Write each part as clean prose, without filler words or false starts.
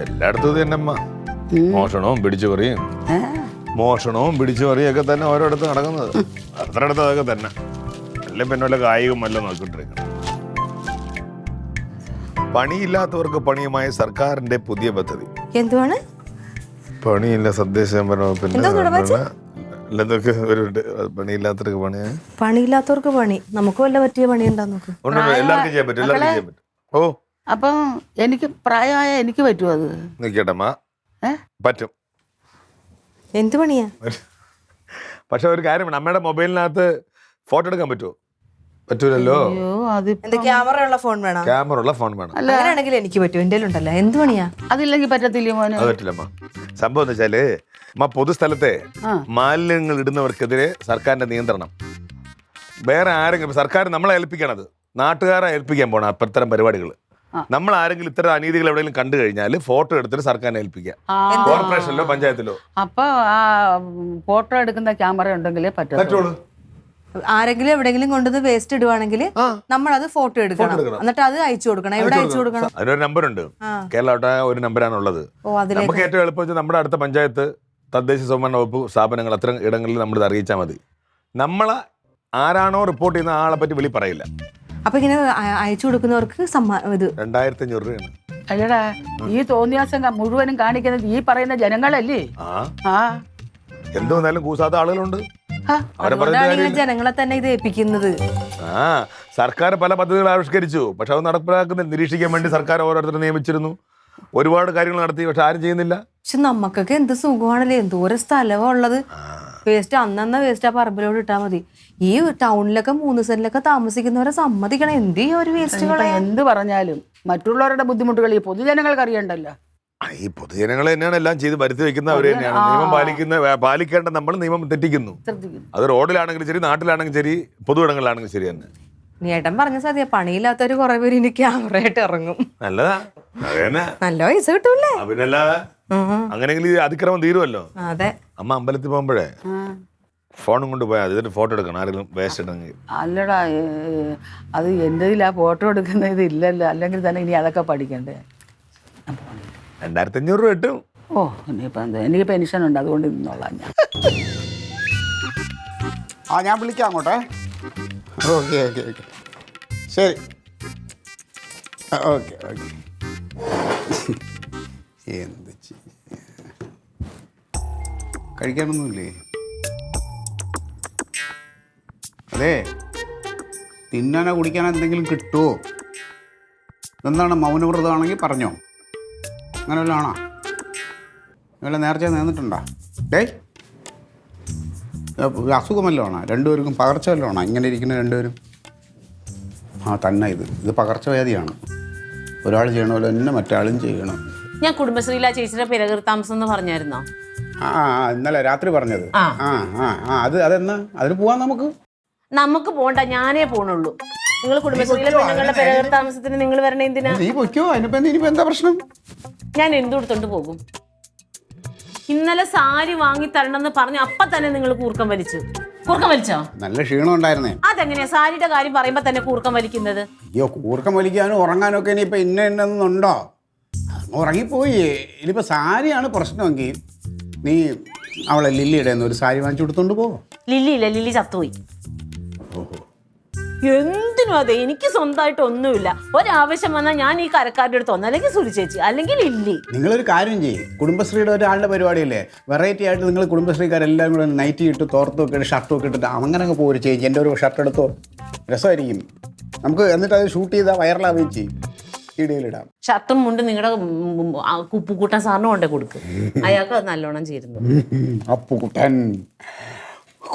എല്ലായിടത്തും തന്നെ അമ്മ മോഷണവും പിടിച്ചുപറിയും ഒക്കെ തന്നെ ഓരോടത്ത് നടക്കുന്നത്. അത്രയിടത്തും അതൊക്കെ തന്നെ. അല്ലെ പിന്നെ വല്ല കായികം വല്ല നോക്കിക്കൊണ്ടിരിക്കണം. പണിയില്ലാത്തവർക്ക് പണിയുമായ സർക്കാരിന്റെ പുതിയ പദ്ധതി. എന്തുവാണ്? പണിയില്ല തദ്ദേശ പണിയില്ലാത്തവർക്ക് പണി. പണിയില്ലാത്തവർക്ക് പണി. നമുക്ക് വല്ല പറ്റിയ പണി ഉണ്ടാകും. എല്ലാവർക്കും ചെയ്യാൻ പറ്റും. എല്ലാവർക്കും ചെയ്യാൻ പറ്റും. ഓ അപ്പം എനിക്ക് പ്രായമായ എനിക്ക് പറ്റുമോ അത്? നിക്കട്ടമ്മ, പറ്റും. എന്ത് പണിയാ? പക്ഷെ ഒരു കാര്യമാണ്, അമ്മയുടെ മൊബൈലിനകത്ത് ഫോട്ടോ എടുക്കാൻ പറ്റുമോ? പറ്റൂലല്ലോ. ക്യാമറ ഉള്ള ഫോൺ വേണം. ക്യാമറ ഉള്ള ഫോൺ വേണം. അങ്ങനെയാണെങ്കിൽ എനിക്ക് പറ്റും. എന്റെ ഉണ്ടല്ലോ. എന്ത് പണിയാ? അതില്ലെങ്കിൽ പറ്റത്തില്ല മോനെ. അത് പറ്റില്ലമ്മ. സംഭവം എന്ന് വെച്ചാല് പൊതുസ്ഥലത്തെ മാലിന്യങ്ങൾ ഇടുന്നവർക്കെതിരെ സർക്കാരിന്റെ നിയന്ത്രണം. വേറെ ആരെങ്കിലും സർക്കാർ നമ്മളെ ഏൽപ്പിക്കണത്, നാട്ടുകാരെ ഏൽപ്പിക്കാൻ പോണം അത്തരം പരിപാടികൾ. നമ്മൾ ആരെങ്കിലും ഇത്തരം അനീതികൾ എവിടെയെങ്കിലും കണ്ടു കഴിഞ്ഞാൽ ഫോട്ടോ എടുത്തിട്ട് സർക്കാരിനെ ഏൽപ്പിക്കാം, കോർപ്പറേഷനിലോ പഞ്ചായത്തിലോ. അപ്പൊ ആ ഫോട്ടോ എടുക്കുന്ന ക്യാമറ ഉണ്ടെങ്കിലേ പറ്റുള്ളൂ. ആരെങ്കിലും എവിടെയെങ്കിലും കൊണ്ടുവന്ന് വേസ്റ്റ് ഇടുവാണെങ്കിൽ നമ്മൾ അത് ഫോട്ടോ എടുക്കണം, എന്നിട്ട് അത് അയച്ചു കൊടുക്കണം. എവിടെ അയച്ചു കൊടുക്കണം? അതിനൊരു നമ്പറുണ്ട്. കേരള ഒരു നമ്പറാണുള്ളത്. നമുക്ക് ഏറ്റവും എളുപ്പം വെച്ചാൽ നമ്മുടെ അടുത്ത പഞ്ചായത്ത്, തദ്ദേശ സ്വയംഭരണ വകുപ്പ് സ്ഥാപനങ്ങൾ, അത്തരം ഇടങ്ങളിൽ നമ്മൾ അറിയിച്ചാൽ മതി. നമ്മളെ ആരാണോ റിപ്പോർട്ട് ചെയ്യുന്ന ആളെ പറ്റി വെളി പറയില്ല. അപ്പൊ ഇങ്ങനെ അയച്ചു കൊടുക്കുന്നവർക്ക് 2500 രൂപയാണ്. അല്ലടാ, ഈ തോന്നിയാസം മുഴുവനും കാണിക്കുന്നത് ഈ പറയുന്ന ജനങ്ങളല്ലേ? എന്തുവന്നാലും കൂസാത്ത ആളുകളുണ്ട്. ജനങ്ങളെ തന്നെ ഇത് ഏൽപ്പിക്കുന്നത്. സർക്കാർ പല പദ്ധതികൾ ആവിഷ്കരിച്ചു, പക്ഷെ അത് നടപ്പിലാക്കുന്ന നിരീക്ഷിക്കാൻ വേണ്ടി സർക്കാർ ഓരോരുത്തരെ നിയമിച്ചിരുന്നു. ഒരുപാട് കാര്യങ്ങൾ നടത്തി, പക്ഷെ ആരും ചെയ്യുന്നില്ല. പക്ഷെ നമുക്കൊക്കെ എന്ത് സുഖമാണല്ലേ, എന്തോരം സ്ഥലമാണ് ഉള്ളത്. വേസ്റ്റ് അന്നന്ന വേസ്റ്റ് ആ പറമ്പിലോട് ഇട്ടാ മതി. ഈ ടൗണിലൊക്കെ 3 സെന്റിലൊക്കെ താമസിക്കുന്നവരെ സമ്മതിക്കണം. എന്ത് ഈ ഒരു വേസ്റ്റുകളെ എന്ത് പറഞ്ഞാലും മറ്റുള്ളവരുടെ ബുദ്ധിമുട്ടുകൾ ഈ പൊതുജനങ്ങൾക്ക് അറിയണ്ടല്ലോ. ഈ പൊതുജനങ്ങൾ തന്നെയാണ് എല്ലാം ചെയ്ത് വരുത്തി വെക്കുന്നവർ തന്നെയാണ്. നിയമം പാലിക്കേണ്ട നമ്മൾ നിയമം തെറ്റിക്കുന്നു. അത് റോഡിലാണെങ്കിലും ശരി, നാട്ടിലാണെങ്കിലും ശരി, പൊതുവിടങ്ങളിലാണെങ്കിലും ശരി തന്നെ. ഏട്ടൻ പറഞ്ഞ സത്യ, പണിയില്ലാത്തവര് കുറെ പേര് ഇനി ക്യാമറയായിട്ട് ഇറങ്ങും. നല്ലതാ, നല്ല പൈസ കിട്ടൂല്ലേ? അങ്ങനെയെങ്കിൽ അതിക്രമം തീരുമല്ലോ. അതെ. അമ്മ അമ്പലത്തിൽ പോകുമ്പോഴേ ഫോണും കൊണ്ട് പോയാൽ അതിന്റെ ഫോട്ടോ എടുക്കണം, ആരെങ്കിലും വേസ്റ്റ് ഇടണമെങ്കിൽ. അല്ലടാ, അത് എന്തിലാ ഫോട്ടോ എടുക്കുന്നത് ഇല്ലല്ലോ. അല്ലെങ്കിൽ തന്നെ ഇനി അതൊക്കെ പഠിക്കണ്ടേ. 2500 രൂപ കിട്ടും. ഓ, ഇനിയിപ്പോൾ എന്താ, എനിക്ക് പെൻഷൻ ഉണ്ട്, അതുകൊണ്ട് ഇന്നോളാം ഞാൻ. ഞാൻ വിളിക്കാം അങ്ങോട്ടേ. ഓക്കെ ഓക്കെ ഓക്കെ, ശരി. Okay okay. എന്ത് കഴിക്കാനൊന്നുമില്ലേ? അതെ, തിന്നാനോ കുടിക്കാനോ എന്തെങ്കിലും കിട്ടുമോ? എന്താണ് മൗനവ്രതമാണെങ്കിൽ പറഞ്ഞോ. അങ്ങനെ വല്ലതും ആണോ? വല്ല നേർച്ച നേർന്നിട്ടുണ്ടോ? അസുഖമല്ലോ ആണോ? രണ്ടുപേർക്കും പകർച്ച വല്ലതും ആണോ ഇങ്ങനെ ഇരിക്കുന്ന രണ്ടുപേരും? തന്നെ ഇത് പകർച്ചവ്യാധിയാണ്. ഒരാൾ ചെയ്യണ പോലെ തന്നെ മറ്റാളും ചെയ്യണം. ഞാൻ കുടുംബശ്രീയിലെ ചേച്ചിയുടെ പിറകർ താമസം എന്ന് പറഞ്ഞായിരുന്നോ? ഇന്നലെ രാത്രി പറഞ്ഞത്. അതെന്നാ അതിന് പോവാൻ നമുക്ക് പോണ്ട, ഞാനേ പോണുള്ളൂ. നിങ്ങൾ കുടുംബശ്രീയിലെ പെണ്ണുങ്ങളുടെ പിറകർ താമസത്തിന് നിങ്ങൾ വരണേ എന്തിനാ? നീ പൊയ്ക്കോ, അതിനിപ്പോ എന്താ പ്രശ്നം? ഞാൻ എന്തുകൊടുത്തോണ്ട് പോകും? ഇന്നലെ സാരി വാങ്ങി തരണമെന്ന് പറഞ്ഞു, അപ്പൊ തന്നെ നിങ്ങൾ കൂർക്കം വലിച്ചോ? നല്ല ക്ഷീണം ഉണ്ടായിരുന്നേ. അതെങ്ങനെയാ സാരിയുടെ കാര്യം പറയുമ്പോ തന്നെ കൂർക്കം വലിക്കുന്നത്? അയ്യോ, കൂർക്കം വലിക്കാനും ഉറങ്ങാനും ഒക്കെ ഇനിയിപ്പോ ഇന്നുണ്ടോ? ഉറങ്ങിപ്പോയി. ഇനിയിപ്പോ സാരിയാണ് പ്രശ്നമെങ്കിൽ നീ അവളെ ലില്ലിയുടെ ഒരു സാരി വാങ്ങിച്ചു കൊടുത്തോണ്ട് പോ. ലില്ലി ചത്തുപോയി. എന്തിനും അതെ, എനിക്ക് സ്വന്തമായിട്ട് ഒന്നുമില്ല. ഒരാവശ്യം വന്നാൽ ഞാൻ ഈ കരക്കാരുടെ അടുത്ത് വന്നു, അല്ലെങ്കിൽ സുരി ചേച്ചി, അല്ലെങ്കിൽ ലില്ലി. നിങ്ങളൊരു കാര്യം ചെയ്യും, കുടുംബശ്രീയുടെ ഒരാളുടെ പരിപാടിയല്ലേ, വെറൈറ്റി ആയിട്ട് നിങ്ങൾ കുടുംബശ്രീക്കാരെല്ലാം കൂടെ നൈറ്റി ഇട്ട് തോർത്തും ഒക്കെ ഇട്ട് ഷർട്ടും ഒക്കെ ഇട്ടിട്ട് അങ്ങനെ അങ്ങ് പോരും ചേച്ചി. എൻ്റെ ഒരു ഷർട്ട് എടുത്തോ, രസമായിരിക്കും. നമുക്ക് എന്നിട്ട് അത് ഷൂട്ട് ചെയ്താൽ വൈറലാവുകയും ചെയ്യും, വീഡിയോയിലിടാം. ഷർട്ടും മുണ്ട് നിങ്ങളുടെ കുപ്പുകൂട്ടൻ സാറിന് കൊണ്ടേ കൊടുക്കും, അയാൾക്ക് അത് നല്ലോണം ചേരുന്നു.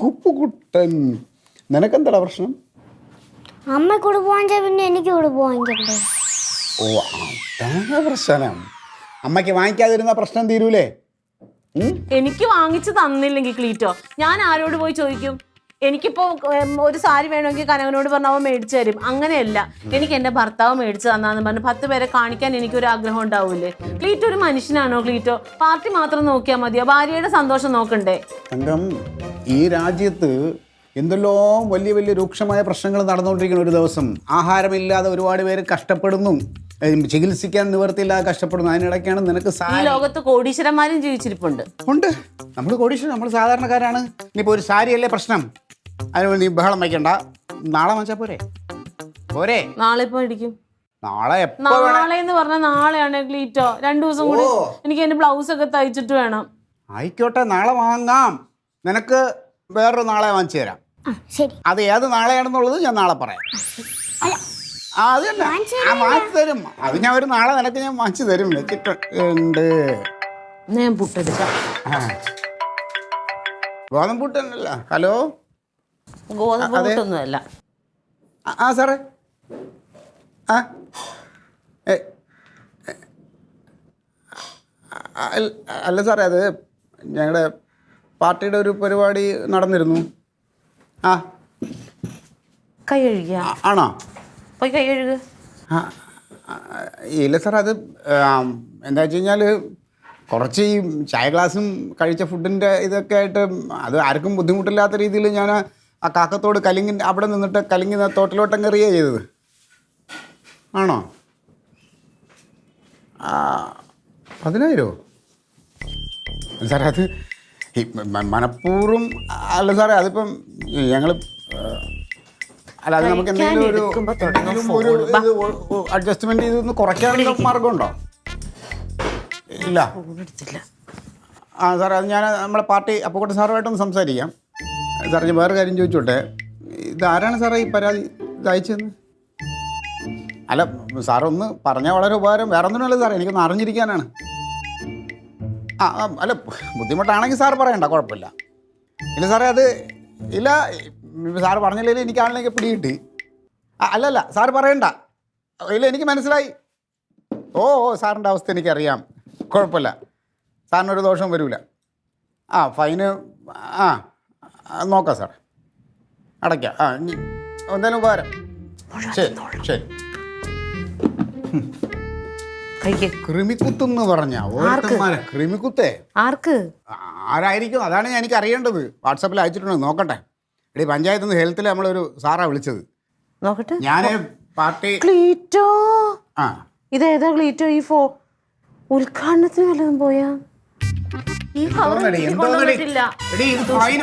കുപ്പുകുട്ടൻ, നിനക്കെന്താ പ്രശ്നം? അമ്മ കൂടെ പോവാൻ പിന്നെ എനിക്ക് കൂടെ പോവാൻ. ഓ, അതാണ് പ്രശ്നം. അമ്മയ്ക്ക് വാങ്ങിക്കാതിരുന്ന പ്രശ്നം തീരൂലേ? എനിക്ക് വാങ്ങിച്ചു തന്നില്ലെങ്കിൽ ക്ലീറ്റോ, ഞാൻ ആരോട് പോയി ചോദിക്കും? എനിക്കിപ്പോ ഒരു സാരി വേണമെങ്കിൽ കനകനോട് പറഞ്ഞാൽ അവൻ മേടിച്ചു തരും. അങ്ങനെയല്ല, എനിക്ക് എന്റെ ഭർത്താവ് മേടിച്ചു തന്നാന്ന് പറഞ്ഞു 10 പേരെ കാണിക്കാൻ എനിക്കൊരു ആഗ്രഹം ഉണ്ടാവൂലേ? ക്ലീറ്റോ ഒരു മനുഷ്യനാണോ? ക്ലീറ്റോ പാർട്ടി മാത്രം നോക്കിയാൽ മതിയോ? ഭാര്യയുടെ സന്തോഷം നോക്കണ്ടേ? ഈ രാജ്യത്ത് എന്തെല്ലോ വലിയ വലിയ രൂക്ഷമായ പ്രശ്നങ്ങൾ നടന്നുകൊണ്ടിരിക്കുന്ന ഒരു ദിവസം. ആഹാരമില്ലാതെ ഒരുപാട് പേര് കഷ്ടപ്പെടുന്നു, ചികിത്സിക്കാൻ നിവർത്തിയില്ലാതെ കഷ്ടപ്പെടുന്നു. അതിനിടയ്ക്കാണ് നിനക്ക് ഈ ലോകത്ത് കോടീശ്വരന്മാരും ജീവിച്ചിരിപ്പുണ്ട്. ഉണ്ട്. നമ്മൾ കോടീശ്വരൻ, നമ്മൾ സാധാരണക്കാരാണ്. ഇനിയിപ്പോൾ ഒരു സാരിയല്ലേ പ്രശ്നം, അതിന് നീ ബഹളം വയ്ക്കണ്ട. നാളെ വാങ്ങിച്ചാൽ പോരെ? പോരെ? നാളെ ഇപ്പൊ ഇടിക്കും. നാളെ നാളെ എന്ന് പറഞ്ഞാൽ നാളെയാണ് ക്ലീറ്റോ. 2 ദിവസം കൂടി എനിക്ക് എന്റെ ബ്ലൗസ് ഒക്കെ തയ്ച്ചിട്ട് വേണം. ആയിക്കോട്ടെ, നാളെ വാങ്ങാം. നിനക്ക് വേറൊരു നാളെ വാങ്ങിച്ചു തരാം. ശരി. അത് ഏത് നാളെയാണെന്നുള്ളത് ഞാൻ നാളെ പറയാം. അത് തന്നെ, വാങ്ങിച്ചു തരും. അത് ഞാൻ ഒരു നാളെ നിനക്ക് ഞാൻ വാങ്ങിച്ചു തരും. വെച്ചിട്ടുണ്ട്. ഞാൻ പുട്ടെടുക്കാം. ഗോതമ്പൂട്ട് തന്നെയല്ല. ഹലോ, ഗോതമ്പ് പുട്ടൊന്നുമല്ല. ആ സാറേ. ആ അല്ല സാറേ, അത് ഞങ്ങളുടെ പാർട്ടിയുടെ ഒരു പരിപാടി നടന്നിരുന്നു. ആ, കൈ കഴുകിയ ആണോ? പോയി കൈ കഴുകുക. ഇല്ല സാർ, അത് എന്താ വെച്ച് കഴിഞ്ഞാൽ കുറച്ച് ഈ ചായ ഗ്ലാസും കഴിച്ച ഫുഡിൻ്റെ ഇതൊക്കെ ആയിട്ട് അത് ആർക്കും ബുദ്ധിമുട്ടില്ലാത്ത രീതിയിൽ ഞാൻ ആ കാക്കത്തോട് കലിങ്ങിൻ്റെ അവിടെ നിന്നിട്ട് കലിങ്ങി തോട്ടിലോട്ടങ്ങ് എറിയുക ചെയ്തത്. ആണോ? 10,000? സാറേ, അത് ഈ മനഃപൂർവ്വം അല്ല സാറേ. അതിപ്പം ഞങ്ങൾ അല്ല, അത് നമുക്ക് എന്തെങ്കിലും ഒരു അഡ്ജസ്റ്റ്മെന്റ് ചെയ്തൊന്ന് കുറയ്ക്കാനുള്ള മാർഗമുണ്ടോ? ഇല്ല. ആ സാറേ, അത് ഞാൻ നമ്മളെ പാർട്ടി അപ്പുക്കുട്ടൻ സാറുമായിട്ടൊന്ന് സംസാരിക്കാം. സാറേ, ഞാൻ വേറെ കാര്യം ചോദിച്ചോട്ടെ, ഇതാരാണ് സാറേ ഈ പരാതി ഇത് അയച്ചതെന്ന്? അല്ല സാറൊന്ന് പറഞ്ഞാൽ വളരെ ഉപകാരം. വേറെ ഒന്നിനുമല്ല സാറേ, എനിക്കൊന്ന് അറിഞ്ഞിരിക്കാനാണ്. അല്ല, ബുദ്ധിമുട്ടാണെങ്കിൽ സാറ് പറയണ്ട, കുഴപ്പമില്ല. ഇല്ല സാറേ, അത് ഇല്ല, സാറ് പറഞ്ഞില്ലെങ്കിൽ എനിക്കാണെങ്കിലും പിടികിട്ടി. അല്ലല്ല, സാറ് പറയണ്ട. ഇല്ല, എനിക്ക് മനസ്സിലായി. ഓ സാറിൻ്റെ അവസ്ഥ എനിക്കറിയാം. കുഴപ്പമില്ല, സാറിനൊരു ദോഷവും വരില്ല. ഫൈന് നോക്കാം സാർ, അടയ്ക്കാം. എന്തായാലും ഉപകാരം. ശരി ശരി. കൃമിക്കുത്തെന്ന് പറഞ്ഞ ഓരോരുത്തന്മാരെ കൃമിക്കുത്തേ ആർക്ക് ആരായിരിക്കും? അതാണ് എനിക്ക് അറിയേണ്ടത്. വാട്സാപ്പിൽ അയച്ചിട്ടുണ്ട്, നോക്കട്ടെ. എടീ, പഞ്ചായത്തിൽ നിന്ന് ഹെൽത്തിൽ നമ്മളൊരു സാറാ വിളിച്ചത്. നോക്കട്ടെ. ഞാൻ പാർട്ടി ക്ലീറ്റോ. ഇതേതാ ക്ലീറ്റോ? ഈ ഉദ്ഘാടനത്തിന് വല്ലതും പോയാ? ഈ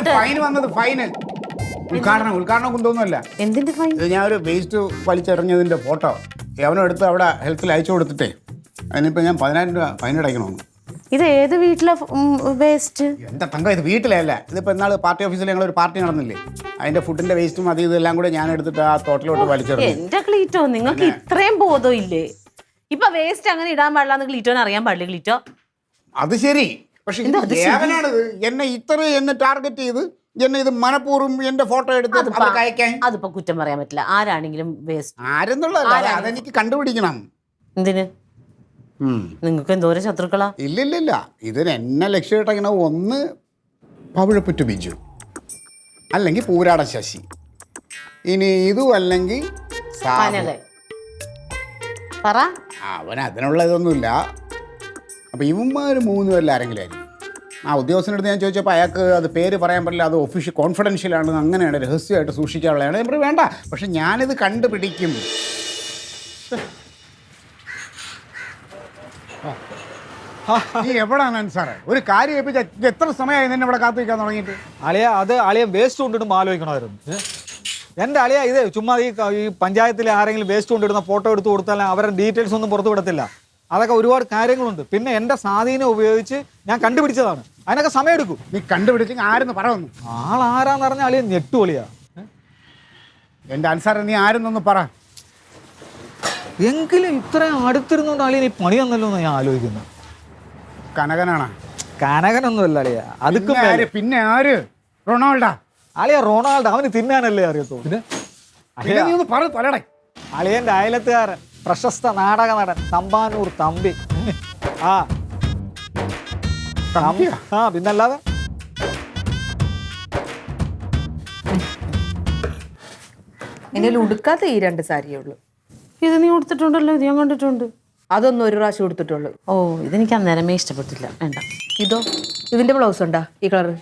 ഫൈൻ വന്നത് ഫൈന് ഉദ്ഘാടനം കൊണ്ടൊന്നുമല്ല. എന്തിന്റെ ഫൈൻ? ഞാൻ ഒരു വേസ്റ്റ് വലിച്ചെറിഞ്ഞതിന്റെ ഫോട്ടോ അവനും എടുത്ത് അവിടെ ഹെൽത്തിൽ അയച്ചു കൊടുത്തിട്ടേ അതിനിപ്പോ ഞാൻ 10,000 രൂപ ഫൈൻ അടയ്ക്കണമെന്ന്. ഇത് ഏത് വീട്ടിലെ വേസ്റ്റ്? എന്താ തങ്കം, ഇത് വീട്ടിലല്ല. ഇതിപ്പോ എന്നാൾ പാർട്ടി ഓഫീസിൽ ഞങ്ങളൊരു പാർട്ടി നടന്നില്ലേ, അതിന്റെ ഫുഡിന്റെ വേസ്റ്റും അത് ഇതെല്ലാം കൂടെ ഞാൻ എടുത്തിട്ട് ആ തോട്ടിലോട്ട് വലിച്ചെറിഞ്ഞു. എന്റെ ക്ലീറ്റോ, നിങ്ങൾക്ക് ഇത്രയും ബോധം ഇല്ലേ? ഇപ്പൊ വേസ്റ്റ് അങ്ങനെ ഇടാൻ പാടില്ലാന്ന് ക്ലീറ്റോനെ അറിയാൻ പാടില്ല ക്ലീറ്റോ? അത് ശരി, പക്ഷെ ദേവനാണിത് എന്നെ ടാർഗറ്റ് ചെയ്ത് എന്നെ ഇത് മനഃപൂർവ്വം എന്റെ ഫോട്ടോ എടുത്ത് അയക്കാൻ. അതിപ്പോ കുറ്റം പറയാൻ പറ്റില്ല. ആരാണെങ്കിലും വേസ്റ്റ് ആരെന്നുള്ളതല്ല, അതെനിക്ക് കണ്ടുപിടിക്കണം. എന്തിന്? നിങ്ങൾക്ക് എന്തോരം ശത്രുക്കളാ? ഇല്ലില്ല, ഇതിന് എന്നെ ലക്ഷ്യമിട്ടങ്ങനെ ഒന്ന് പവിഴപ്പുറ്റു ബിജു, അല്ലെങ്കിൽ പൂരാട ശശി, ഇനി ഇതും അല്ലെങ്കിൽ പറ. അവൻ അതിനുള്ള ഇതൊന്നുമില്ല. അപ്പം ഇവന്മാർ 3 പേരിൽ ആരെങ്കിലും ആയിരിക്കും. ആ ഉദ്യോഗസ്ഥനടുത്ത് ഞാൻ ചോദിച്ചപ്പോൾ അയാൾക്ക് അത് പേര് പറയാൻ പറ്റില്ല, അത് ഒഫീഷ്യൽ കോൺഫിഡൻഷ്യലാണ്, അങ്ങനെയാണ്, രഹസ്യമായിട്ട് സൂക്ഷിക്കാനുള്ളതാണ്. ഞാൻ വേണ്ട, പക്ഷെ ഞാനിത് കണ്ടുപിടിക്കും. നീ എവിടാണ് സാറേ ഒരു കാര്യം ഏൽപ്പിച്ച? എത്ര സമയമായി നിന്നെ ഇവിടെ കാത്തു വയ്ക്കാൻ തുടങ്ങിയിട്ട്? അളിയ വേസ്റ്റ് കൊണ്ടിടുമ്പോൾ ആലോചിക്കണമായിരുന്നു. എൻ്റെ അളിയ ഇത് ചുമ്മാ ഈ പഞ്ചായത്തിലെ ആരെങ്കിലും വേസ്റ്റ് കൊണ്ടിടുന്ന ഫോട്ടോ എടുത്ത് കൊടുത്താൽ അവരുടെ ഡീറ്റെയിൽസ് ഒന്നും പുറത്തു വിടത്തില്ല. അതൊക്കെ ഒരുപാട് കാര്യങ്ങളുണ്ട്. പിന്നെ എൻ്റെ സ്വാധീനം ഉപയോഗിച്ച് ഞാൻ കണ്ടുപിടിച്ചതാണ്. അതിനൊക്കെ സമയമെടുക്കും. നീ കണ്ടുപിടിച്ചെങ്കിൽ ആരെന്ന് പറയുന്നു? ആളാരാന്ന് പറഞ്ഞാൽ അളിയ ഞെട്ടുപൊളിയാ. എൻ്റെ അൻസാറെ നീ ആരെന്നൊന്ന് പറ. എങ്കിലും ഇത്രയും അടുത്തിരുന്നോണ്ട് അളിയ ഈ പണി തന്നല്ലോ എന്ന് ഞാൻ ആലോചിക്കുന്നു. കനകനാണ്? കനകനൊന്നുമല്ല അളിയ. അതുക്കും പിന്നെ ആര്? റൊണാൾഡോ? അളിയ റൊണാൾഡോ അവന് തിന്നാനല്ലേ അറിയത്തോ. പിന്നെ അളിയൻ്റെ അയലത്തുകാരൻ പ്രശസ്ത നാടക നടൻ തമ്പാനൂർ തമ്പി. പിന്നല്ലാതെ എന്റെ ഉടുക്കാത്ത ഈ 2 സാരിയേ ഉള്ളൂ. ഇത് നീ കൊടുത്തിട്ടുണ്ടല്ലോ, ഇത് ഞാൻ കണ്ടിട്ടുണ്ട്. അതൊന്നും ഒരു പ്രാവശ്യം കൊടുത്തിട്ടുള്ളൂ. ഓ, ഇതെനിക്ക് അന്നേരമേ ഇഷ്ടപ്പെട്ടില്ല. വേണ്ട. ഇതോ? ഇതിന്റെ ബ്ലൗസ് ഉണ്ടാ ഈ കളറ്?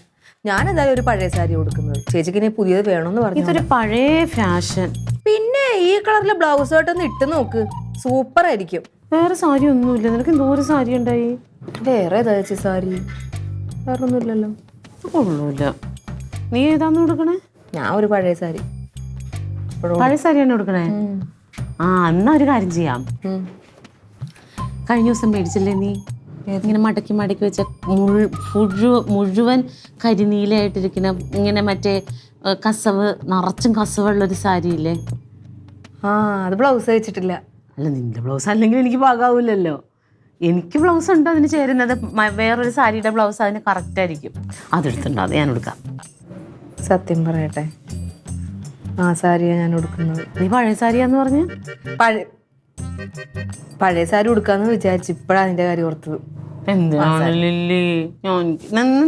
ഞാൻ എന്തായാലും ഒരു പഴയ സാരി കൊടുക്കുന്നത്. ചേച്ചിക്ക് ഇനി പുതിയത് വേണമെന്ന് പറഞ്ഞു. ഇതൊരു പഴയ ഫാഷൻ. പിന്നെ ഈ കളറിലെ ബ്ലൗസ് ആയിട്ടൊന്ന് ഇട്ട് നോക്ക്, സൂപ്പർ ആയിരിക്കും. വേറെ സാരി ഒന്നുമില്ല. നിനക്ക് എന്തോരം സാരി ഉണ്ടായി? വേറെ ഏതാ ചേച്ചി സാരി? വേറെ ഒന്നുമില്ലല്ലോ. കൊള്ളൂല. നീ ഏതാന്ന് കൊടുക്കണേ? ഞാൻ ഒരു പഴയ സാരി. പഴയ സാരിയാണ് കൊടുക്കണേ? ആ, എന്നാ ഒരു കാര്യം ചെയ്യാം. കഴിഞ്ഞ ദിവസം മേടിച്ചില്ലേ നീ ഇങ്ങനെ മടക്കി മടക്കി വെച്ച മുഴുവൻ കരിനീലയായിട്ടിരിക്കുന്ന ഇങ്ങനെ മറ്റേ കസവ് നിറച്ചും കസവുള്ളൊരു സാരിയില്ലേ? ആ, അത് ബ്ലൗസ് വെച്ചിട്ടില്ല. അല്ല, നിന്റെ ബ്ലൗസ് അല്ലെങ്കിൽ എനിക്ക് പാകാവൂലല്ലോ. എനിക്ക് ബ്ലൗസ് ഉണ്ട് അതിന് ചേരുന്നത്. വേറൊരു സാരിയുടെ ബ്ലൗസ് അതിന് കറക്റ്റ് ആയിരിക്കും. അതെടുത്തുണ്ടോ? അത് ഞാൻ എടുക്കാം. സത്യം പറയട്ടെ, ആ സാരിയാ ഞാൻ ഉടുക്കുന്നത്. നീ പഴയ സാരിയാന്ന് പറഞ്ഞ്? പഴയ സാരി ഉടുക്കാന്ന് വിചാരിച്ചു. ഇപ്പഴാ അതിന്റെ കാര്യം ഓർത്തത്. എന്താണല്ലേ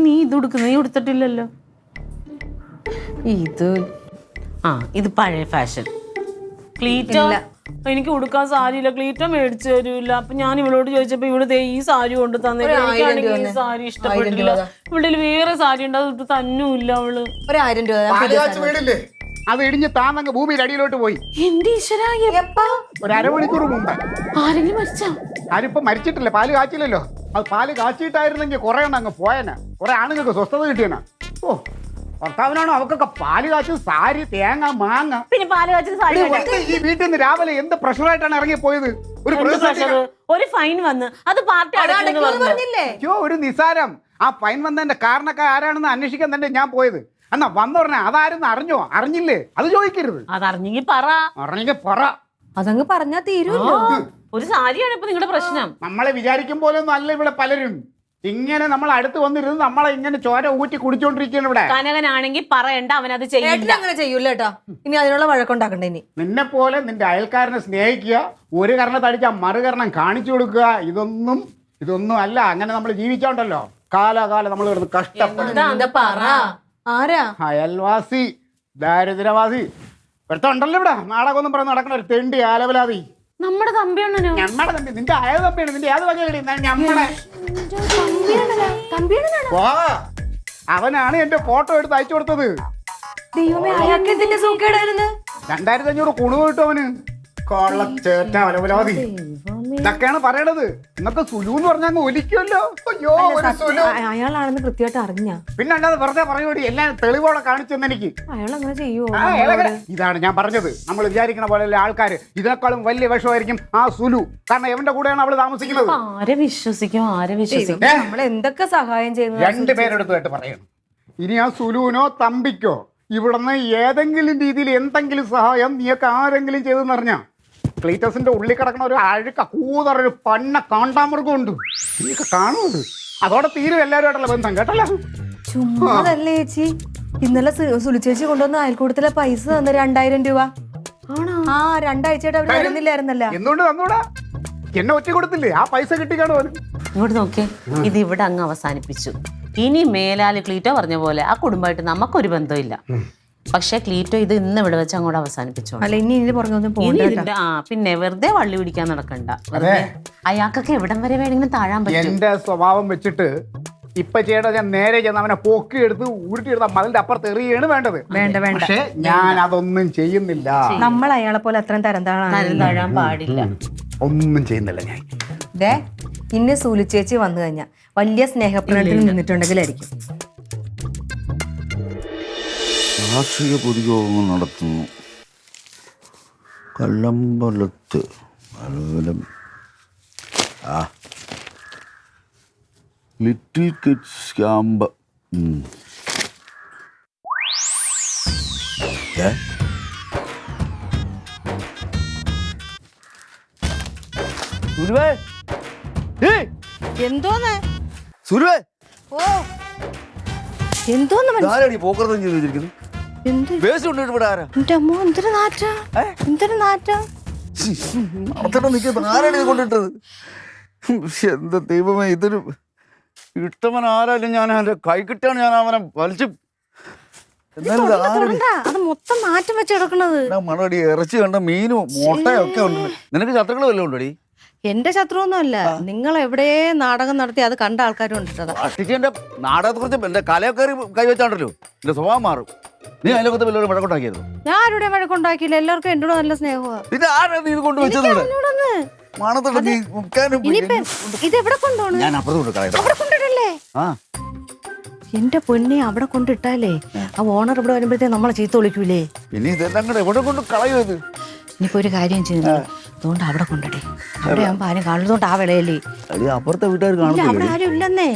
നീ ഇത് ഉടുക്കുന്നത്? നീ ഉടുത്തിട്ടില്ലല്ലോ. ഇത് ഇത് പഴയ ഫാഷൻ. ക്ലീറ്റോ എനിക്ക് ഉടുക്കാൻ സാരിയില്ല. ക്ലീറ്റോ മേടിച്ചു തരൂല്ല. അപ്പൊ ഞാൻ ഇവളോട് ചോദിച്ചപ്പോ ഇവിടെ ഈ സാരി കൊണ്ട് തന്നെ ഈ സാരി ഇഷ്ടപ്പെട്ടില്ല. ഇവിടെ വേറെ സാരി ഉണ്ട്, അത് തന്നൂല്ല അവള്. ഒരു 1000 രൂപ. അത് ഇടിഞ്ഞ് താന്നങ്ങ് ഭൂമിയുടെ അടിയിലോട്ട് പോയി. എന്റെ ഈശ്വരാ, ഒരു അരമണിക്കൂർ മുമ്പ്. ആരെങ്കിലും മരിച്ചാ? ആരിപ്പോ മരിച്ചിട്ടില്ല, പാല് കാച്ചില്ലല്ലോ. അത് പാല് കാച്ചിട്ടായിരുന്നെങ്കിൽ കുറെ എണ്ണം അങ്ങ് പോയനാ. കുറെ ആണുങ്ങൾക്ക് സ്വസ്ഥത കിട്ടിയനാ. ഓ, ഭർത്താവിനാണോ അവക്കൊക്കെ പാല് കാച്ചു, സാരി, തേങ്ങ, മാങ്ങ. പിന്നെ പാല് കാച്ചിന് സാരി ഈ വീട്ടിൽ നിന്ന് രാവിലെ എന്ത് പ്രഷറായിട്ടാണ് ഇറങ്ങിപ്പോയത്? ഒരു ഫൈൻ വന്ന് അത് പാർട്ടി പറഞ്ഞില്ലേ? ഒരു നിസാരം. ആ ഫൈൻ വന്നതിന്റെ കാരണക്കാർ ആരാണെന്ന് അന്വേഷിക്കാൻ തന്നെ ഞാൻ പോയത്. എന്നാ വന്നു പറഞ്ഞ അതാരെന്ന് അറിഞ്ഞോ? അറിഞ്ഞില്ലേ? അത് ചോദിക്കരുത്. അതറിഞ്ഞെങ്കിൽ പറ. അറിഞ്ഞെങ്കിൽ പറ. അതങ്ങ് പറഞ്ഞാ തീരുമല്ലോ. ഒരു സാരിയാണ് ഇപ്പൊ നിങ്ങളുടെ പ്രശ്നം. നമ്മളെ വിചാരിക്കും പോലെ ഒന്നും അല്ല ഇവിടെ പലരും. ഇങ്ങനെ നമ്മൾ അടുത്ത് വന്നിരുന്ന് നമ്മളെ ഇങ്ങനെ ചോര ഊറ്റി കുടിച്ചോണ്ടിരിക്കുകയാണ് ഇവിടെ. കനകനാണെങ്കിൽ പറയണ്ട, അവനത് ചെയ്യില്ല. അങ്ങനെ ചെയ്യൂല കേട്ടോ. ഇനി അതിനുള്ള വഴക്കുണ്ടാക്കണ്ടേ? ഇനി നിന്നെ പോലെ നിന്റെ അയൽക്കാരനെ സ്നേഹിക്കുക, ഒരു കരണത്തടിച്ചാൽ മറുകരണം കാണിച്ചു കൊടുക്കുക. ഇതൊന്നും അല്ല. അങ്ങനെ നമ്മൾ ജീവിച്ചോണ്ടല്ലോ കാലാകാലം നമ്മൾ കിടന്ന് കഷ്ടപ്പെടും. ആരാ? അയൽവാസി, ദാരിദ്ര്യവാസി ഒരുത്തുണ്ടല്ലോ ഇവിടെ. നാടകമൊന്നും പറഞ്ഞ് നടക്കണ ഒരു തെണ്ടി ആലവലാതി. നമ്മുടെ തമ്പിയാണോ? ഞമ്മടെ തമ്പി. നിന്റെ അയ തമ്പിയാണ്. നിന്റെ ഏത് വകയിലടി? ഞമ്മടെ അവനാണ് എന്റെ ഫോട്ടോ എടുത്ത് അയച്ചു കൊടുത്തത്. ദൈവമേ, അയാൾക്ക് എന്തിന്റെ സൂക്കേടായിരുന്നു? 2500 കുണു കിട്ടും അവന്. കൊള്ളച്ചേറ്റ അലവലാതി. ഇതൊക്കെയാണ് പറയണത്. ഇന്നത്തെ സുലു എന്ന് പറഞ്ഞാൽ ഒലിക്കുമല്ലോ. അയ്യോ, അയാളാണെന്ന് കൃത്യമായിട്ട് അറിഞ്ഞ. പിന്നെ അല്ലാതെ വെറുതെ പറയൂടി. എല്ലാം തെളിവോടെ കാണിച്ചെന്ന് എനിക്ക്. അയാൾ അങ്ങനെ ചെയ്യുവോ? ഇതാണ് ഞാൻ പറഞ്ഞത്. നമ്മൾ വിചാരിക്കണ പോലെ ആൾക്കാർ ഇതിനേക്കാളും വലിയ വിഷമായിരിക്കും ആ സുലു. കാരണം എവന്റെ കൂടെയാണ് അവള് താമസിക്കുന്നത്. ആരെ വിശ്വസിക്കും? നമ്മൾ എന്തൊക്കെ സഹായം ചെയ്യുന്നു? രണ്ടുപേരെടുത്തായിട്ട് പറയണം. ഇനി ആ സുലുവിനോ തമ്പിക്കോ ഇവിടുന്ന് ഏതെങ്കിലും രീതിയിൽ എന്തെങ്കിലും സഹായം നീയൊക്കെ ആരെങ്കിലും ചെയ്തെന്ന് അറിഞ്ഞാ ക്ലീറ്റസിന്റെ ഉള്ളിൽ കിടക്കണ ഒരു അഴുക്ക കൂതറൊരു പണ്ണ കാണ്ടാമൃഗമുണ്ട്. നീയൊക്കെ കാണുന്നത് അതോടെ തീരും എല്ലാവരുമായിട്ടുള്ള ബന്ധം. കേട്ടല്ലോ? ചുമ്മാതല്ലേ ചേച്ചി. ഇന്നലെ സുലിച്ചേച്ചി കൊണ്ടുവന്ന അയൽക്കൂട്ടത്തിലെ പൈസ തന്ന 2000 രൂപ. ആ, 2 ആഴ്ചയായിട്ട് അവര് വരുന്നില്ലായിരുന്നല്ല. എന്തുകൊണ്ട് തന്നൂടാ? എന്നെ ഒറ്റ കൊടുത്തില്ലേ? ആ പൈസ കിട്ടിക്കാണോ? ഇങ്ങോട്ട് നോക്കേ, ഇത് ഇവിടെ അങ്ങ് അവസാനിപ്പിച്ചു. ഇനി മേലാല് ക്ലീറ്റോ പറഞ്ഞ പോലെ ആ കുടുംബമായിട്ട് നമുക്കൊരു ബന്ധമില്ല. പക്ഷെ ക്ലീറ്റോ ഇത് ഇന്ന് ഇവിടെ വെച്ച് അങ്ങോട്ട് അവസാനിപ്പിച്ചോ. അല്ല, ഇനി ഇതിന്റെ പുറകൊന്നും പോകണ്ട. പിന്നെ വെറുതെ വള്ളി പിടിക്കാൻ നടക്കണ്ട. അയാൾക്കൊക്കെ എവിടം വരെ വേണമെങ്കിലും താഴാൻ പറ്റും. എന്റെ സ്വഭാവം വെച്ചിട്ട് ഇപ്പൊ ചെയ്യേണ്ടത് ഞാൻ നേരെ ചെന്ന് അവനെ പൊക്കി എടുത്ത് ഉരുട്ടിയെടുത്ത മതിലിന്റെ അപ്പുറത്ത് എറിയാണ് വേണ്ടത്. വേണ്ട. പക്ഷെ ഞാൻ അതൊന്നും ചെയ്യുന്നില്ല. നമ്മൾ അയാളെ പോലെ അത്രയും തരം താഴാൻ പാടില്ല. ഒന്നും ചെയ്യുന്നില്ല ഞാൻ. ഇന്ന് സൂലിച്ചേച്ചി വന്നു കഴിഞ്ഞാൽ വലിയ സ്നേഹപ്രണത്തിൽ നിന്നിട്ടുണ്ടെങ്കിലായിരിക്കും. കാർഷിക പൊതുയോഗങ്ങൾ നടത്തുന്നു. കല്ലമ്പലത്ത് ലിറ്റിൽ കിഡ്സ് ക്യാമ്പ്. എന്തോന്ന്? സുരുവേ, ഓ, എന്തോന്ന്? ആരാണ് ഈ പോക്കർത്തം ചെയ്ത് വെച്ചിരിക്കുന്നത്? വേസ്റ്റ് കൊണ്ടിട്ട് ഇവിടെ ആരാ? എന്റെ അമ്മ, എന്തൊരു നാറ്റാ. നടത്തണം നിൽക്കുന്നത്. ആരാണ് ഇത് കൊണ്ടിട്ടത്? എന്താ ദൈവമേ, ഇതൊരു ഇട്ടവൻ ആരായാലും ഞാൻ അവന്റെ കൈ കിട്ടാണ് ഞാൻ അവനെ വലിച്ചു. അത് മൊത്തം മാറ്റം വെച്ച് കിടക്കണത്. മണടി ഇറച്ചി കണ്ട മീനും മുട്ടയും ഒക്കെ ഉണ്ട്. നിനക്ക് ശത്രുക്കൾ വല്ലതും ഉണ്ടോടി? എന്റെ ശത്രുവൊന്നും അല്ല. നിങ്ങൾ എവിടെ നാടകം നടത്തി അത് കണ്ട ആൾക്കാരും കണ്ടിട്ടതാ. അഷ്ടിച്ച് എന്റെ നാടകത്തെ കുറിച്ച് എന്റെ കലയൊക്കെ കൈവച്ചാണ്ടല്ലോ എന്റെ സ്വഭാവം മാറും. നീ അതിലൊക്കെ വല്ലവരും വഴക്കുണ്ടാക്കിയായിരുന്നു? ഞാൻ ആരുടെ വഴക്കുണ്ടാക്കിയില്ല. എല്ലാവർക്കും എന്നോട് നല്ല സ്നേഹമാണ്. പിന്നെ ആരാ നീ ഇത് കൊണ്ടുവച്ചത് ഇവിടെ? മണത്തോടെ നീ മുക്കാനും ഇത് എവിടെ കൊണ്ടുപോണു? ഞാൻ അപ്പുറത്ത് കൊടുക്കാം. അവിടെ കൊണ്ടിടല്ലേ? ആ എന്റെ പൊന്നെ, അവിടെ കൊണ്ടിട്ടാലേ ആ ഓണർ ഇവിടെ വരുമ്പോഴത്തേക്ക് നമ്മളെ ചീത്ത വിളിക്കൂലേ? പിന്നെ ഇതെല്ലാം കൂടെ എവിടെ കൊണ്ട് കളയും ഇത്? ഇനിയിപ്പോ ഒരു കാര്യം ചെയ്യുന്നു, അതുകൊണ്ട് അവിടെ കൊണ്ടിടേ. അവിടെ ആകുമ്പോ ആരും കാണുന്നതുകൊണ്ട് ആ വിളയല്ലേ. അടി അപ്പുറത്തെ വീട്ടുകാർ ഇല്ല, അവിടെ കാണുന്നില്ല. ആരും ഇല്ലെന്നേ.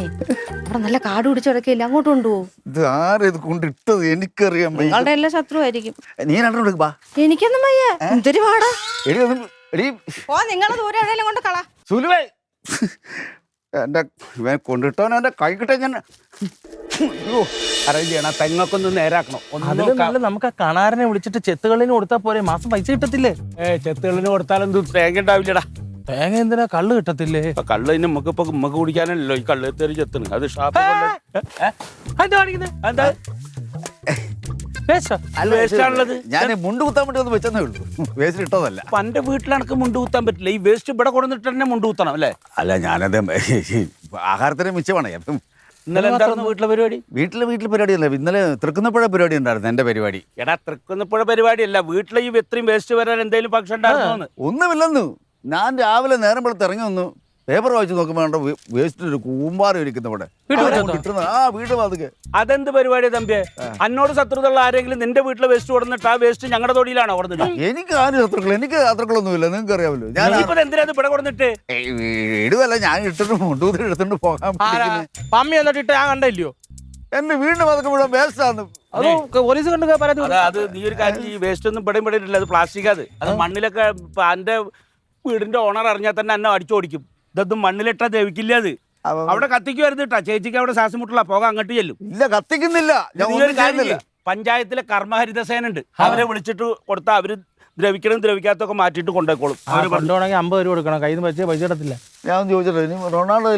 അവിടെ നല്ല കാട് പിടിച്ച് കിടക്കില്ല. അങ്ങോട്ട് കൊണ്ടുപോകും. ഇത് ആരാ ഇത് കൊണ്ടിട്ടത്? എനിക്കറിയാൻ വയ്യ. നിങ്ങളുടെ എല്ലാ ശത്രുവായിരിക്കും. നീ രണ്ടു കൊടുക്ക് ബാ. എനിക്കൊന്നും വയ്യ. എന്തൊരു പാടാ. എടി ഒന്നും എടി ഓ, നിങ്ങള് ദൂരെ എവിടെയെങ്കിലും കൊണ്ട് കളാ. സുലുവേ എന്റെ ഇവൻ കൊണ്ടിട്ടവൻ എന്റെ കൈ കിട്ടാൻ ഞാൻ അറേഞ്ച് ചെയ്യണം. തെങ്ങൊക്കെ നേരാക്കണം. അതിലും നല്ല നമുക്ക് ആ കണാരനെ വിളിച്ചിട്ട് ചെത്തുകളിന് കൊടുത്താൽ പോരെ, മാസം പൈസ കിട്ടത്തില്ലേ? ചെത്തുകളിന് കൊടുത്താലൊന്നും തേങ്ങ ഉണ്ടാവില്ലടാ. തേങ്ങ എന്തിനാ? കള്ള് കിട്ടത്തില്ലേ? കള്ള് ഇനി നമുക്ക് കുടിക്കാനല്ലോ ഈ കള്ള് എത്തേറി ചെത്തണ്. അത് ഷാപ്പ് എന്താ വേസ്റ്റ് ആണുള്ളത്. ഞാൻ മുണ്ട് കുത്താൻ വേണ്ടി ഒന്ന് വെച്ചെന്നേ ഉള്ളൂ, വേസ്റ്റ് ഇട്ടതല്ല. അപ്പൊ എന്റെ വീട്ടിലണക്ക് മുണ്ട് കുത്താൻ പറ്റില്ല. ഈ വേസ്റ്റ് ഇവിടെ കൊടുത്തിട്ട് തന്നെ മുണ്ട് കുത്തണം അല്ലേ? അല്ല ഞാനത് ആഹാരത്തിന് മിച്ചമാണ്. അപ്പം ഇന്നലെ എന്തായിരുന്നു വീട്ടിലെ പരിപാടി? വീട്ടിലെ പരിപാടിയല്ല, ഇന്നലെ തൃക്കുന്നപ്പുഴ പരിപാടി ഉണ്ടായിരുന്നു എന്റെ പരിപാടി. എടാ തൃക്കുന്നപ്പുഴ പരിപാടിയല്ല, വീട്ടിലെ ഈ എത്രയും വേസ്റ്റ് വരാൻ എന്തെങ്കിലും ഫംഗ്ഷൻ ഉണ്ടായിരുന്നു? ഒന്നുമില്ലെന്നു. ഞാൻ രാവിലെ നേരം വെളുത്ത് ഇറങ്ങി വന്നു, പേപ്പർ വായിച്ച് നോക്കുമ്പോൾ വേസ്റ്റ് ഒരു കൂമ്പാരം ഇരിക്കുന്ന ഇവിടെ. ആ വീട് വാതുക്കെ. അതെന്ത് പരിപാടിയാ തമ്പിയെ? എന്നോട് ശത്രുതയുള്ള ആരെങ്കിലും നിന്റെ വീട്ടിലെ വേസ്റ്റ് കൊടുത്തിട്ട് ആ വേസ്റ്റ് ഞങ്ങളുടെ തൊടിയിലാണോ കൊടുത്തിട്ട്? എനിക്ക് ആരും ശത്രുക്കൾ, എനിക്ക് ശത്രുക്കളൊന്നുമില്ല, നിങ്ങൾക്ക് അറിയാമല്ലോ. ഞാൻ എന്തിനാ ഇവിടെ കൊടുത്തിട്ട്? വീടുമല്ല, ഞാൻ ഇട്ടിട്ട് മുണ്ടൂതിൽ എടുത്തോണ്ട് പോകാൻ. പമ്മി എന്നിട്ട് ഞാൻ കണ്ടില്ലയോ? എന്റെ വീടിന് പതുക്കെ മുഴുവൻ വേസ്റ്റാണ്. അത് പോലീസ് കണ്ട് പരാതി. അത് നീ ഒരു കാര്യം, ഈ വേസ്റ്റ് ഒന്നും പെടയും പെടിയിട്ടില്ല. അത് പ്ലാസ്റ്റിക്. അത് മണ്ണിലൊക്കെ എന്റെ വീടിന്റെ ഓണർ അറിഞ്ഞാൽ തന്നെ എന്നെ അടിച്ചോടിക്കും. ഇതൊന്നും മണ്ണിലിട്ടാ ദ്രവിക്കില്ല. അത് അവിടെ കത്തിക്കുവരുത് കേട്ടാ. ചേച്ചിക്ക് അവിടെ ശ്വാസം മുട്ടുള്ള പോകാൻ അങ്ങോട്ട് ചെല്ലും. ഇല്ല, കത്തിക്കുന്നില്ല. പഞ്ചായത്തിലെ കർമ്മഹരിതസേന ഉണ്ട്, അവരെ വിളിച്ചിട്ട് കൊടുത്താൽ അവര് ദ്രവിക്കാത്തൊക്കെ മാറ്റിയിട്ട് കൊണ്ടുപോയിക്കോളും. അവര് കൊണ്ടുപോകണമെങ്കിൽ 50 രൂപ കൊടുക്കണം. കയ്യിൽ നിന്ന് വെച്ച് പൈസ ഇടത്തില്ല. ഞാൻ ചോദിച്ചിട്ട് ഇനി റൊണാൾഡോ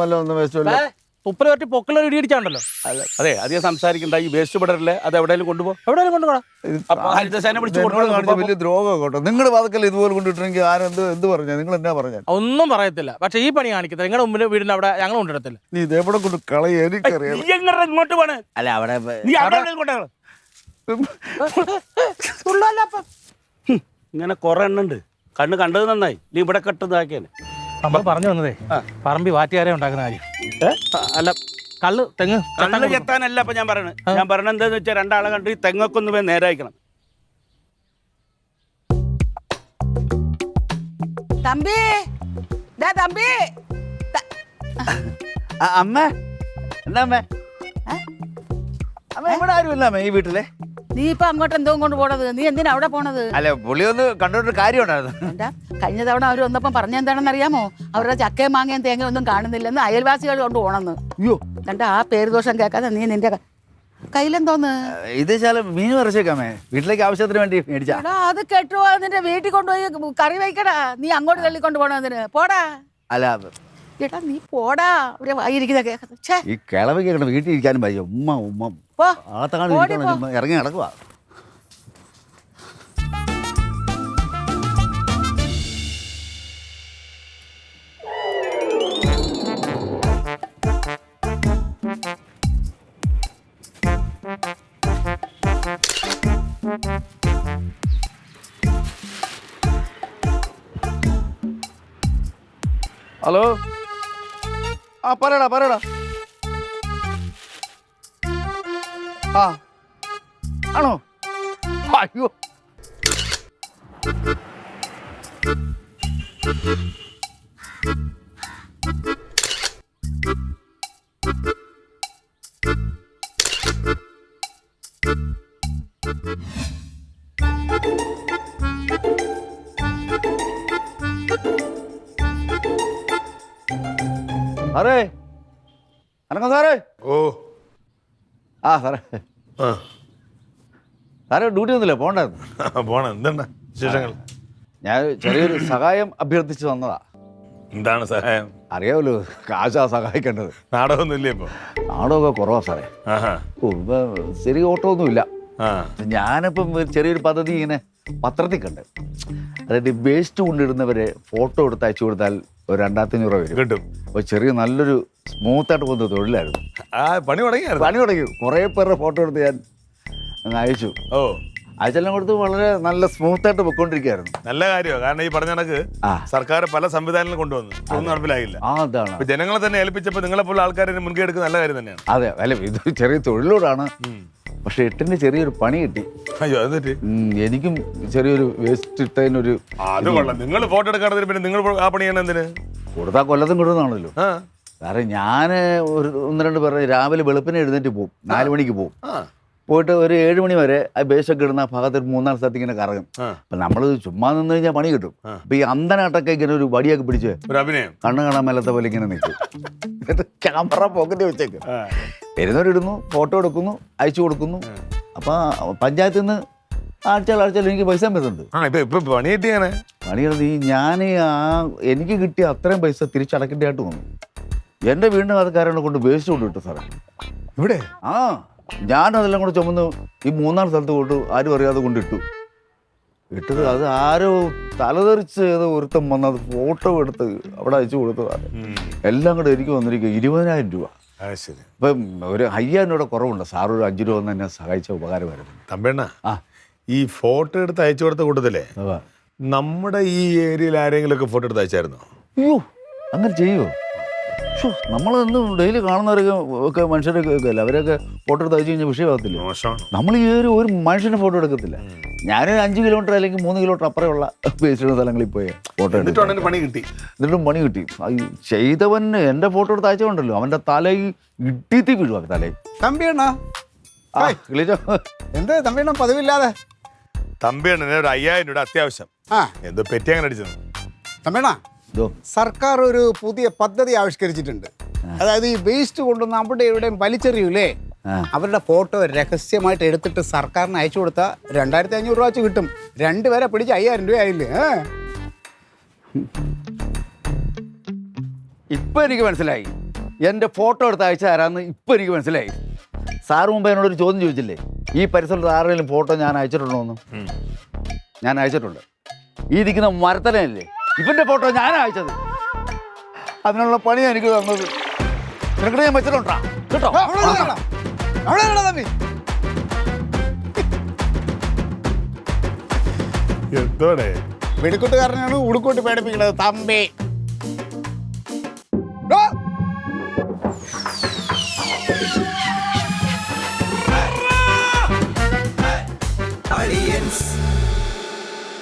വല്ല വേസ്റ്റ് തുപ്പല് പറ്റി പൊക്കളൊരു ഇടിയിടിച്ചാണ്ടല്ലോ. അതെ, അധികം സംസാരിക്കണ്ട. ഈ വേസ്റ്റ് വിടരല്ലേ, അത് എവിടെയെങ്കിലും കൊണ്ടുപോകും. എവിടെയെങ്കിലും കൊണ്ടുപോകണം. ഹരിതസേന വിളിച്ചു വലിയ ദ്രോഹം കേട്ടോ. നിങ്ങളുടെ വാതക്കല്ല ഇതുപോലെ കൊണ്ടിട്ടെങ്കിൽ എന്ത് പറഞ്ഞ? നിങ്ങൾ എന്നാ പറഞ്ഞ? ഒന്നും പറയത്തില്ല. പക്ഷെ ഈ പണി കാണിക്കത്തില്ല. നിങ്ങളുടെ മുമ്പിൽ വീടിന് അവിടെ ഞങ്ങൾ കൊണ്ടിടത്തില്ല. നീ ഇതെവിടെ കൊണ്ട് കളയ? എനിക്കറിയാം. ഇങ്ങോട്ട് പോണ്. അല്ല അവിടെ നീ അവിടെ കൊണ്ടുപോകണം. ഇങ്ങനെ കുറെ എണ്ണുണ്ട്. കണ്ണ് കണ്ടത് നന്നായി. നീ ഇവിടെ കെട്ടുന്നതാക്കിയാണ്. നമ്മൾ പറഞ്ഞു വന്നതേ പറമ്പി വാറ്റുകാരെ ഉണ്ടാക്കുന്ന കാര്യം. അല്ല, കള്ള് തെങ്ങ് കള്ള് ചെത്താനല്ല ഇപ്പൊ ഞാൻ പറയണത്. ഞാൻ പറയണത് എന്താന്ന് വെച്ചാൽ രണ്ടാളെ കണ്ട് ഈ തെങ്ങൊക്കെ ഒന്ന് നേരായിക്കണം. തമ്പി, തമ്പി. അമ്മ എന്താ അമ്മ? അമ്മ ഇവിടെ ആരുമില്ല അമ്മ ഈ വീട്ടിലെ. നീ ഇപ്പൊ അങ്ങോട്ട് എന്തോ കൊണ്ട് പോണത്? നീ എന്തിനാ അവിടെ പോണത്? അല്ല, പുള്ളി ഒന്ന് കണ്ടോട്ടൊരു കാര്യം ഉണ്ടായിരുന്നു. എന്താ കഴിഞ്ഞ തവണ അവർ വന്നപ്പം പറഞ്ഞെന്താണെന്ന് അറിയാമോ? അവരുടെ ചക്കയും മാങ്ങയും തേങ്ങയും ഒന്നും കാണുന്നില്ലെന്ന് അയൽവാസികൾ കൊണ്ട് പോണെന്ന്. അയ്യോ, കണ്ട ആ പേര് ദോഷം കേൾക്കാതെ നീ നിന്റെ കയ്യിലെന്തോന്ന്? ഇത് ചില മീൻ വരച്ചേക്കാമേ, വീട്ടിലേക്ക് ആവശ്യത്തിന് വേണ്ടി മേടിച്ചാ. എടാ, അത് കെട്ടുപോ, നിന്റെ വീട്ടിൽ കൊണ്ടുപോയി കറി വയ്ക്കടാ. നീ അങ്ങോട്ട് തള്ളിക്കൊണ്ട് പോണതിന് പോടാ. അല്ല ചേട്ടാ നീ പോടാ. ഇവിടെ വായിരിക്കുന്ന കേൾക്കുന്നത്. ഈ കിളവ് കേൾക്കണം, വീട്ടിൽ ഇരിക്കാനും പയ്യ. ഉമ്മ ഇറങ്ങി നടക്കുക. ഹലോ, ആ പറയടാ. ആ ആണോ? അയ്യോ, സാറേ, അനക്കം സാറേ. ഓ ആ സാറേ, സാറേ ഡ്യൂട്ടി ഒന്നുമില്ല, പോണ്ടായിരുന്നു. പോണം. എന്താണ് വിശേഷങ്ങൾ? ഞാൻ ചെറിയൊരു സഹായം അഭ്യർത്ഥിച്ച് വന്നതാ. എന്താണ് സഹായം? അറിയാമല്ലോ, കാശാ സഹായിക്കേണ്ടത്. നാടകമൊന്നും ഇല്ലേ ഇപ്പൊ? നാടകമൊക്കെ കുറവാ സാറേ. ആഹാ. ഓ, ശരി, ഓട്ടമൊന്നുമില്ല. ആ, ഞാനിപ്പം ചെറിയൊരു പദ്ധതി ഇങ്ങനെ പത്രത്തിൽ കണ്ട്. അതായത് വേസ്റ്റ് കൊണ്ടിടുന്നവരെ ഫോട്ടോ എടുത്ത് അയച്ചു കൊടുത്താൽ ഒരു 2500 രൂപ വരും. കിട്ടും. അപ്പോൾ ചെറിയ നല്ലൊരു സ്മൂത്തായിട്ട് പോകുന്ന തൊഴിലായിരുന്നു. ആ പണി തുടങ്ങിയായിരുന്നു. പണി തുടങ്ങി. കുറേ പേരുടെ ഫോട്ടോ എടുത്ത് ഞാൻ അങ്ങ് അയച്ചു. ഓ, അയച്ചെല്ലാം കൊടുത്ത് വളരെ നല്ല സ്മൂത്തായിട്ട് പൊയ്ക്കൊണ്ടിരിക്കുകയായിരുന്നു. നല്ല കാര്യമാണ്. കാരണം ഈ പറഞ്ഞ കണക്ക് സർക്കാർ പല സംവിധാനങ്ങളും കൊണ്ടുവന്നു, ഒന്നും നടപ്പിലായില്ല. അതാണ്. ഇപ്പൊ ജനങ്ങളെ തന്നെ ഏൽപ്പിച്ചപ്പോൾ നിങ്ങളെപ്പോലുള്ള ആൾക്കാരെ മുൻകൈ എടുക്കുന്ന നല്ല കാര്യം തന്നെയാണ്. അതെ, അല്ല ഇതൊരു ചെറിയ തൊഴിലോടാണ്. പക്ഷെ 8-ന്റെ ചെറിയൊരു പണി കിട്ടി. അയ്യോ, എന്നിട്ട് എനിക്കും ചെറിയൊരു വേസ്റ്റ് ഇട്ടതിനൊരു അത് കൊള്ളാം. നിങ്ങൾ ഫോട്ടോ എടുക്കാതെ പിന്നെ നിങ്ങൾ ആ പണി ചെയ്യണം എന്തിന്? കൊടുത്താൽ കൊല്ലത്തും കൊടുക്കുന്നതാണല്ലോ. ആ, കാരണം ഞാൻ ഒരു 1-2 പേർ രാവിലെ വെളുപ്പിനെ എഴുന്നേറ്റ് പോകും, 4 മണിക്ക് പോകും. പോയിട്ട് ഒരു 7 മണി വരെ ആ ബേസൊക്കെ ഇടുന്ന ഭാഗത്ത് ഒരു 3-4 സ്ഥലത്ത് ഇങ്ങനെ കറങ്ങും. അപ്പൊ നമ്മൾ ചുമ്മാ നിന്ന് കഴിഞ്ഞാൽ പണി കിട്ടും. അപ്പൊ ഈ അന്തനാട്ടൊക്കെ ഇങ്ങനെ ഒരു വടിയൊക്കെ പിടിച്ച് ഒരു അഭിനയം കണ്ണു കാണാൻ മേലത്തെ പോലെ ഇങ്ങനെ നിൽക്കും. എന്നിട്ട് ക്യാമറ പോക്കറ്റ് വെച്ചേക്കും. വരുന്നവരിടുന്നു, ഫോട്ടോ എടുക്കുന്നു, അയച്ചു കൊടുക്കുന്നു. അപ്പൊ പഞ്ചായത്തിൽ നിന്ന് ആഴ്ചയിൽ എനിക്ക് പൈസ വരുന്നുണ്ട്. ഇപ്പൊ പണി കിട്ടിയാണ്. പണിയെടുത്ത് ഞാൻ എനിക്ക് കിട്ടിയ അത്രയും പൈസ തിരിച്ചടക്കേണ്ടതായിട്ട് തോന്നുന്നു. എൻ്റെ വീടിൻ്റെ ആൾക്കാരെ കൊണ്ട് വേസ്റ്റ് കൊണ്ടിട്ടു സാറേ ഇവിടെ. ആ, ഞാനതെല്ലാം കൂടെ ചുമന്ന് ഈ 3-4 സ്ഥലത്ത് കൊണ്ട് ആരും അറിയാതെ കൊണ്ടിട്ടു. ഇട്ടത് അത് ആരോ തലതെറിച്ച് ഏതോ ഒരുത്തം വന്ന് അത് ഫോട്ടോ എടുത്ത് അവിടെ അയച്ചു കൊടുത്തതാണ്. എല്ലാം കൂടെ എനിക്ക് വന്നിരിക്കുക 20,000 രൂപ. ശരി. ഇപ്പം ഒരു 5,000 രൂപ കുറവുണ്ട്. സാർ ഒരു 5 രൂപ ഒന്ന് എന്നെ സഹായിച്ച ഉപകാരമായിരുന്നു. തമ്പേണ്ണ, ആ, ഈ ഫോട്ടോ എടുത്ത് അയച്ചു കൊടുത്ത കൂട്ടത്തില്ലേ നമ്മുടെ ഈ ഏരിയയിൽ ആരെങ്കിലും ഒക്കെ ഫോട്ടോ എടുത്ത് അയച്ചായിരുന്നോ? അയ്യോ, അങ്ങനെ ചെയ്യുമോ? നമ്മളെന്നും ഡെയിലി കാണുന്നവരൊക്കെ ഒക്കെ മനുഷ്യരൊക്കെ അല്ലേ, അവരൊക്കെ ഫോട്ടോ എടുത്ത് അയച്ചു കഴിഞ്ഞാൽ വിഷയമാകത്തില്ല. നമ്മൾ ഈ ഒരു മനുഷ്യനെ ഫോട്ടോ എടുക്കത്തില്ല. ഞാൻ 5 കിലോമീറ്റർ അല്ലെങ്കിൽ 3 കിലോമീറ്റർ അപ്പുറമുള്ള വേസ്റ്റ് സ്ഥലങ്ങളിൽ പോയി ഫോട്ടോ എടുത്തിട്ട് പണി കിട്ടി. എന്നിട്ടും പണി കിട്ടി. ചെയ്തവന് എൻ്റെ ഫോട്ടോ എടുത്ത് അയച്ചുകൊണ്ടല്ലോ അവൻ്റെ തലയിൽ ഇട്ടിത്തി വീഴും. തലയിൽ തമ്പിയണ്ണ എന്ത് തമ്പിയണ്ണ പതിവില്ലാതെ? തമ്പിയാണ് 5,000 രൂപ അത്യാവശ്യം. എന്തോ പെറ്റി അങ്ങനെ അടിച്ചത്. തമ്പിയണ്ണ, സർക്കാർ ഒരു പുതിയ പദ്ധതി ആവിഷ്കരിച്ചിട്ടുണ്ട്. അതായത് ഈ വേസ്റ്റ് കൊണ്ടുവന്ന് അവിടെ എവിടെയും വലിച്ചെറിയൂലേ, അവരുടെ ഫോട്ടോ രഹസ്യമായിട്ട് എടുത്തിട്ട് സർക്കാരിന് അയച്ചു കൊടുത്താൽ 2,500 രൂപ വെച്ച് കിട്ടും. 2 പേരെ പിടിച്ച് 5,000 രൂപ ആയില്ലേ? ഇപ്പം എനിക്ക് മനസ്സിലായി എൻ്റെ ഫോട്ടോ എടുത്ത് അയച്ചു തരാമെന്ന്. ഇപ്പം എനിക്ക് മനസ്സിലായി. സാറ് മുമ്പ് എന്നോടൊരു ചോദ്യം ചോദിച്ചില്ലേ, ഈ പരിസരത്ത് ആരുടെയും ഫോട്ടോ ഞാൻ അയച്ചിട്ടുണ്ടോ എന്ന്? ഞാൻ അയച്ചിട്ടുണ്ട്. ഈ ഇരിക്കുന്ന മരത്തലയല്ലേ ഇവൻ്റെ ഫോട്ടോ ഞാൻ അയച്ചത്. അതിനുള്ള പണി എനിക്ക് തന്നത് നിനക്ക് ഞാൻ വെച്ചിട്ടുണ്ടാ കേട്ടോ. എന്തോടെ വെടിക്കൂട്ടുകാരനാണ് ഉടുക്കൂട്ട് പേടിപ്പിക്കുന്നത് തമ്പി.